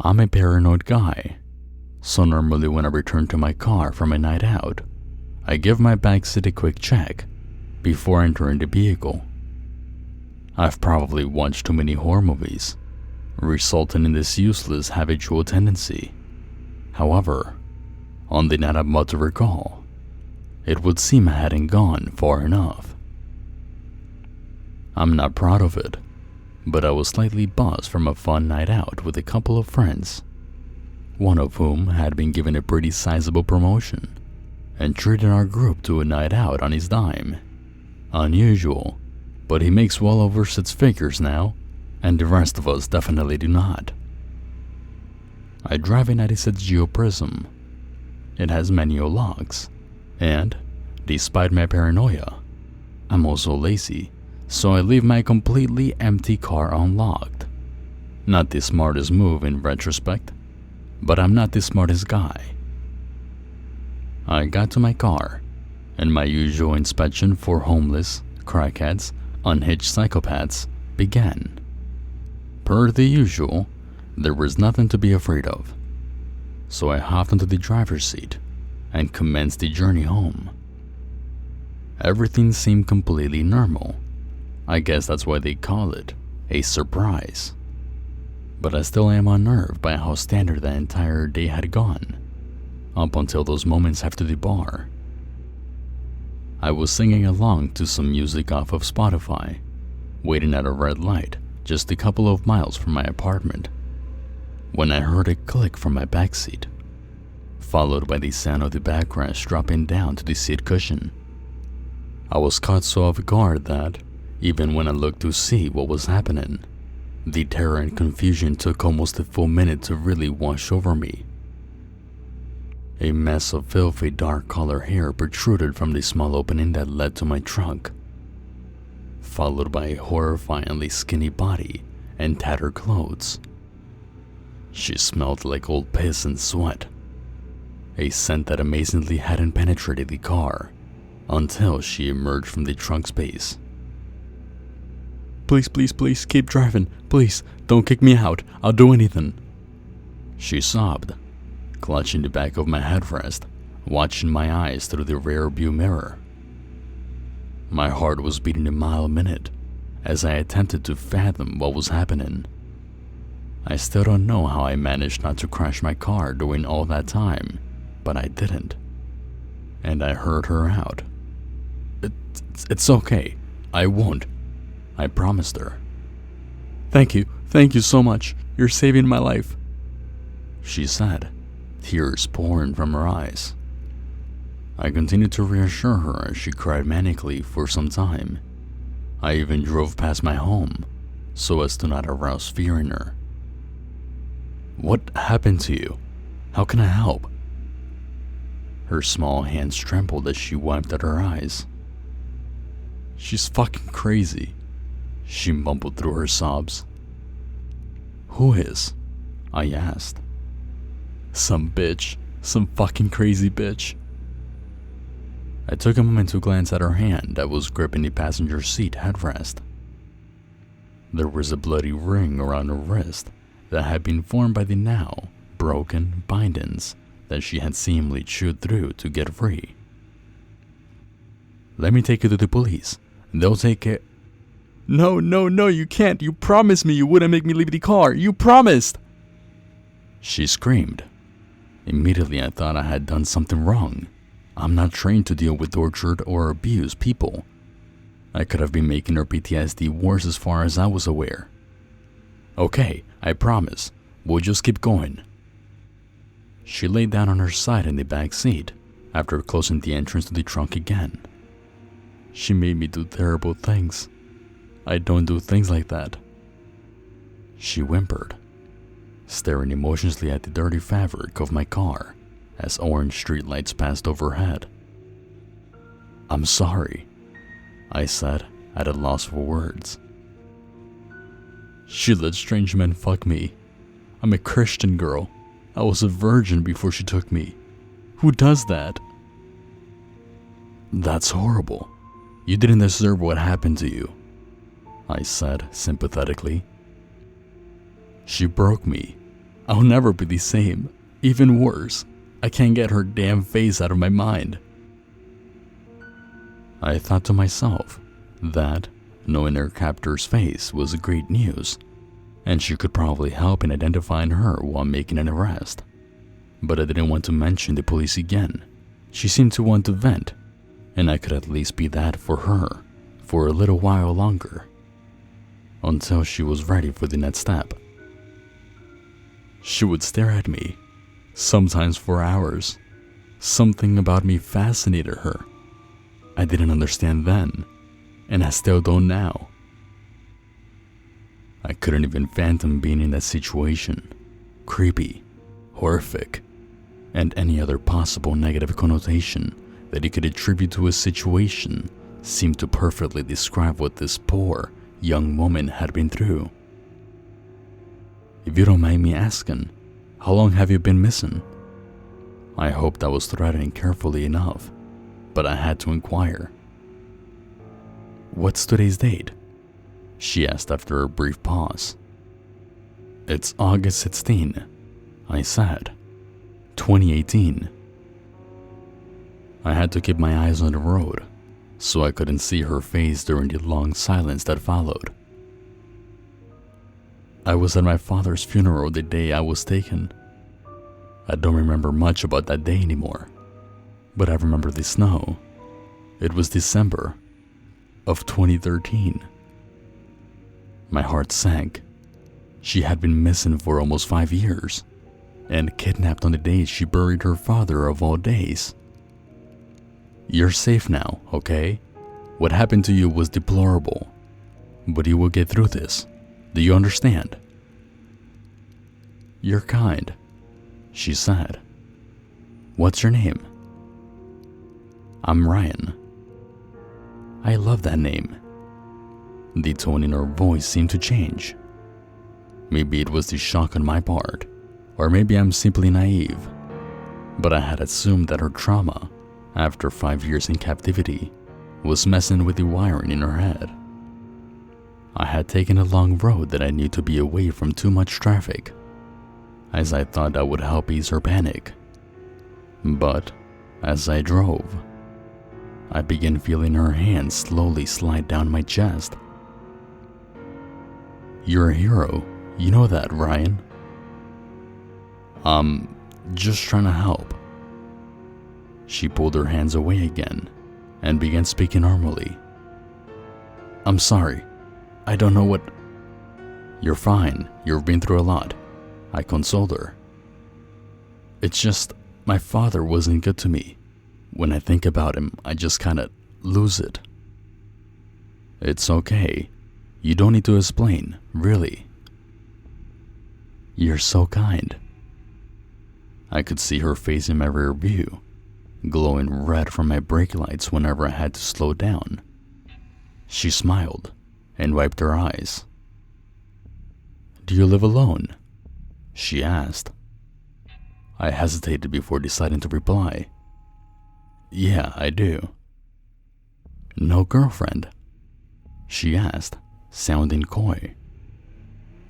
I'm a paranoid guy, so normally when I return to my car from a night out, I give my backseat a quick check before entering the vehicle. I've probably watched too many horror movies, resulting in this useless habitual tendency. However, on the night I'm about to recall, it would seem I hadn't gone far enough. I'm not proud of it, but I was slightly buzzed from a fun night out with a couple of friends, one of whom had been given a pretty sizable promotion and treated our group to a night out on his dime. Unusual, but he makes well over 6 figures now, and the rest of us definitely do not. I drive a 96 Geo Prism. It has manual locks, and, despite my paranoia, I'm also lazy, so I leave my completely empty car unlocked. Not the smartest move in retrospect, but I'm not the smartest guy. I got to my car, and my usual inspection for homeless, crackheads, unhinged psychopaths began. Per the usual, there was nothing to be afraid of, so I hopped onto the driver's seat and commenced the journey home. Everything seemed completely normal. I guess that's why they call it a surprise. But I still am unnerved by how standard the entire day had gone, up until those moments after the bar. I was singing along to some music off of Spotify, waiting at a red light just a couple of miles from my apartment, when I heard a click from my backseat, followed by the sound of the backrest dropping down to the seat cushion. I was caught so off guard that, even when I looked to see what was happening, the terror and confusion took almost a full minute to really wash over me. A mess of filthy dark color hair protruded from the small opening that led to my trunk, followed by a horrifyingly skinny body and tattered clothes. She smelled like old piss and sweat, a scent that amazingly hadn't penetrated the car until she emerged from the trunk space. "Please, please, please, keep driving. Please, don't kick me out. I'll do anything," she sobbed, clutching the back of my headrest, watching my eyes through the rear view mirror. My heart was beating a mile a minute as I attempted to fathom what was happening. I still don't know how I managed not to crash my car during all that time, but I didn't. And I heard her out. It's okay. I won't," I promised her. Thank you so much. You're saving my life," she said, tears pouring from her eyes. I continued to reassure her as she cried manically for some time. I even drove past my home, so as to not arouse fear in her. "What happened to you? How can I help?" Her small hands trembled as she wiped at her eyes. "She's fucking crazy," she mumbled through her sobs. "Who is?" I asked. "Some bitch. Some fucking crazy bitch." I took a moment to glance at her hand that was gripping the passenger seat headrest. There was a bloody ring around her wrist that had been formed by the now broken bindings that she had seemingly chewed through to get free. "Let me take you to the police. They'll take care—" No, you can't. You promised me you wouldn't make me leave the car. You promised!" she screamed. Immediately I thought I had done something wrong. I'm not trained to deal with tortured or abused people. I could have been making her PTSD worse as far as I was aware. "Okay, I promise. We'll just keep going." She laid down on her side in the back seat after closing the entrance to the trunk again. "She made me do terrible things. I don't do things like that," she whimpered, staring emotionlessly at the dirty fabric of my car as orange streetlights passed overhead. "I'm sorry," I said, at a loss for words. "She let strange men fuck me. I'm a Christian girl. I was a virgin before she took me. Who does that?" "That's horrible. You didn't deserve what happened to you," I said sympathetically. "She broke me, I'll never be the same. Even worse, I can't get her damn face out of my mind. I thought to myself that knowing her captor's face was great news, and she could probably help in identifying her while making an arrest. But I didn't want to mention the police again. She seemed to want to vent, and I could at least be that for her for a little while longer, until she was ready for the next step. She would stare at me, sometimes for hours. Something about me fascinated her. I didn't understand then, and I still don't now. I couldn't even fathom being in that situation. Creepy, horrific, and any other possible negative connotation that you could attribute to a situation seemed to perfectly describe what this poor, young woman had been through. If you don't mind me asking, how long have you been missing? I hoped I was threading carefully enough, but I had to inquire. What's today's date? She asked after a brief pause. It's August 16, I said. 2018. I had to keep my eyes on the road, so I couldn't see her face during the long silence that followed. I was at my father's funeral the day I was taken. I don't remember much about that day anymore, but I remember the snow. It was December of 2013. My heart sank. She had been missing for almost 5 years, and kidnapped on the day she buried her father of all days. You're safe now, okay? What happened to you was deplorable, but you will get through this. Do you understand? You're kind, she said. What's your name? I'm Ryan. I love that name. The tone in her voice seemed to change. Maybe it was the shock on my part, or maybe I'm simply naive, but I had assumed that her trauma, after 5 years in captivity, was messing with the wiring in her head. I had taken a long road that I knew to be away from too much traffic, as I thought that would help ease her panic. But as I drove, I began feeling her hand slowly slide down my chest. You're a hero, you know that, Ryan? I'm just trying to help. She pulled her hands away again and began speaking normally. I'm sorry. I don't know what... You're fine. You've been through a lot. I consoled her. It's just, my father wasn't good to me. When I think about him, I just kinda lose it. It's okay. You don't need to explain, really. You're so kind. I could see her face in my rear view, glowing red from my brake lights whenever I had to slow down. She smiled and wiped her eyes. Do you live alone? She asked. I hesitated before deciding to reply. Yeah, I do. No girlfriend? She asked, sounding coy.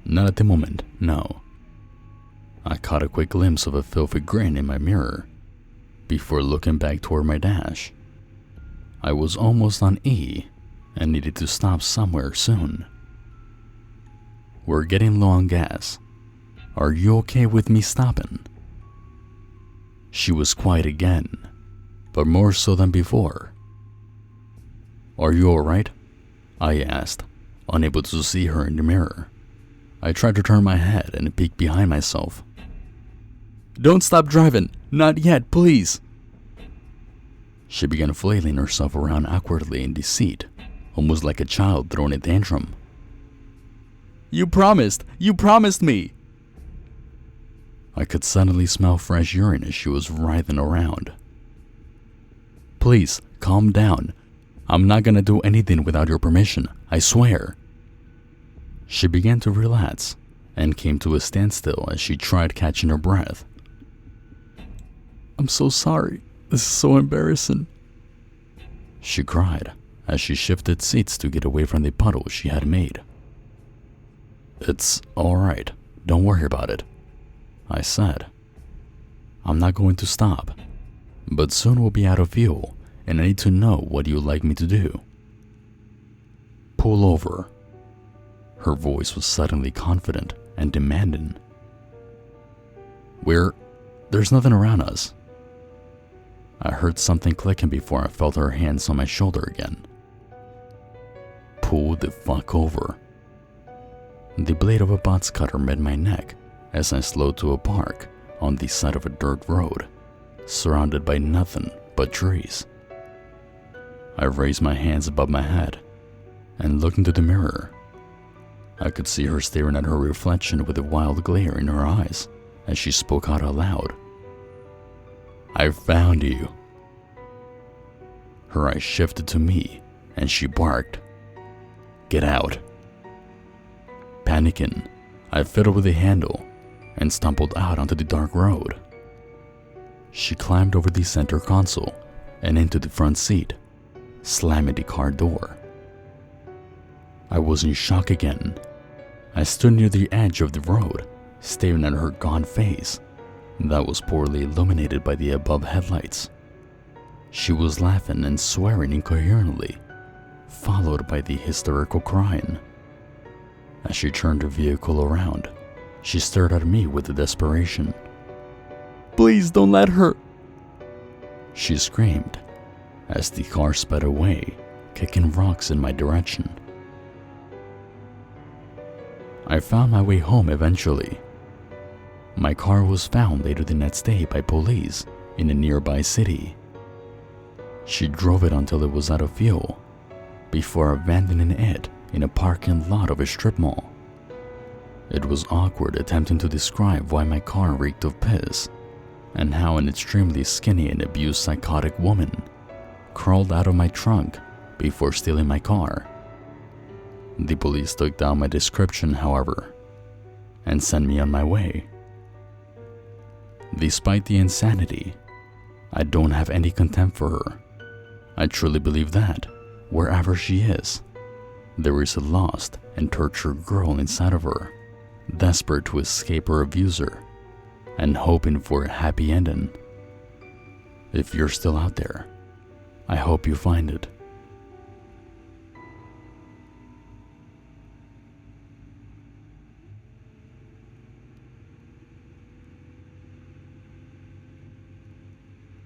Not at the moment, no. I caught a quick glimpse of a filthy grin in my mirror before looking back toward my dash. I was almost on E and needed to stop somewhere soon. We're getting low on gas. Are you okay with me stopping? She was quiet again, but more so than before. Are you alright? I asked, unable to see her in the mirror. I tried to turn my head and peek behind myself. Don't stop driving! Not yet, please! She began flailing herself around awkwardly in the seat, almost like a child throwing a tantrum. You promised! You promised me! I could suddenly smell fresh urine as she was writhing around. Please, calm down. I'm not gonna do anything without your permission, I swear. She began to relax and came to a standstill as she tried catching her breath. I'm so sorry. This is so embarrassing. She cried as she shifted seats to get away from the puddle she had made. It's alright. Don't worry about it. I said. I'm not going to stop, but soon we'll be out of fuel and I need to know what you'd like me to do. Pull over. Her voice was suddenly confident and demanding. There's nothing around us. I heard something clicking before I felt her hands on my shoulder again. Pull the fuck over. The blade of a box cutter met my neck as I slowed to a park on the side of a dirt road, surrounded by nothing but trees. I raised my hands above my head and looked into the mirror. I could see her staring at her reflection with a wild glare in her eyes as she spoke out aloud. I found you. Her eyes shifted to me and she barked, Get out. Panicking, I fiddled with the handle and stumbled out onto the dark road. She climbed over the center console and into the front seat, slamming the car door. I was in shock again. I stood near the edge of the road, staring at her gaunt face that was poorly illuminated by the above headlights. She was laughing and swearing incoherently, followed by the hysterical crying. As she turned the vehicle around, she stared at me with desperation. Please don't let her, she screamed as the car sped away, kicking rocks in my direction. I found my way home eventually. My car was found later the next day by police in a nearby city. She drove it until it was out of fuel, before abandoning it in a parking lot of a strip mall. It was awkward attempting to describe why my car reeked of piss, and how an extremely skinny and abused psychotic woman crawled out of my trunk before stealing my car. The police took down my description, however, and sent me on my way. Despite the insanity, I don't have any contempt for her. I truly believe that, wherever she is, there is a lost and tortured girl inside of her, desperate to escape her abuser and hoping for a happy ending. If you're still out there, I hope you find it.